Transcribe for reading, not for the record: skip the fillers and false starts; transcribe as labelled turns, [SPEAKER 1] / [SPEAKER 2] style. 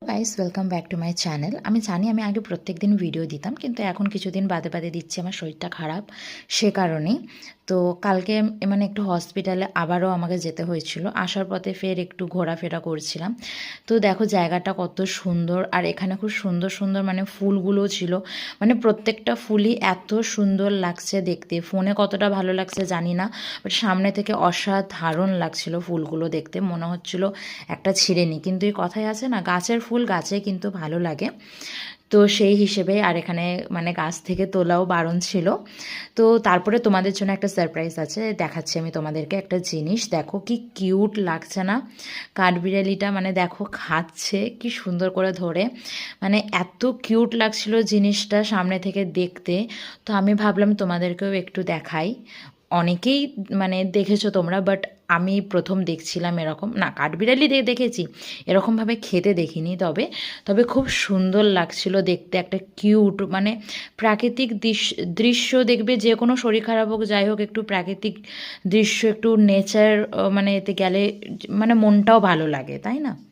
[SPEAKER 1] Guys welcome back to my channel. আমি জানি আমি আগে প্রত্যেক দিন ভিডিও দিতাম, কিন্তু এখন কিছুদিন বাদে বাদে দিচ্ছি, আমার শরীরটা খারাপ সে কারণেই। তো কালকে মানে একটু হসপিটালে আবারও আমাকে যেতে হয়েছিল, আসার পথে ফের একটু ঘোরাফেরা করছিলাম। তো দেখো জায়গাটা কত সুন্দর, আর এখানে খুব সুন্দর সুন্দর মানে ফুলগুলো ছিল, মানে প্রত্যেকটা ফুলই এত সুন্দর লাগছে দেখতে। ফোনে কতটা ভালো লাগছে জানি না, বাট সামনে থেকে অসাধারণ লাগছিল ফুলগুলো দেখতে, মনে হচ্ছিল একটা ছিঁড়ে নিই। কিন্তু এই কথাই আছে না, গাছের ফুল গাছে কিন্তু ভালো লাগে। তো সেই হিসেবে আর এখানে মানে গাছ থেকে তোলাও বারণ ছিল। তো তারপরে তোমাদের জন্য একটা সারপ্রাইজ আছে, দেখাচ্ছি আমি তোমাদেরকে একটা জিনিস। দেখো কি কিউট লাগছে না কাঠবিড়ালিটা, মানে দেখো খাচ্ছে কি সুন্দর করে ধরে, মানে এত কিউট লাগছিল জিনিসটা সামনে থেকে দেখতে। তো আমি ভাবলাম তোমাদেরকেও একটু দেখাই। অনেকেই মানে দেখেছো তোমরা, বাট আমি প্রথম দেখছিলাম এরকম, না কাঠবিড়ালি দেখেছি, এরকমভাবে খেতে দেখিনি। তবে তবে খুব সুন্দর লাগছিল দেখতে, একটা কিউট মানে প্রাকৃতিক দৃশ্য দেখবে, যে কোনো শরীর খারাপ হোক যাই হোক, একটু প্রাকৃতিক দৃশ্য, একটু নেচার মানে এতে গেলে মানে মনটাও ভালো লাগে, তাই না?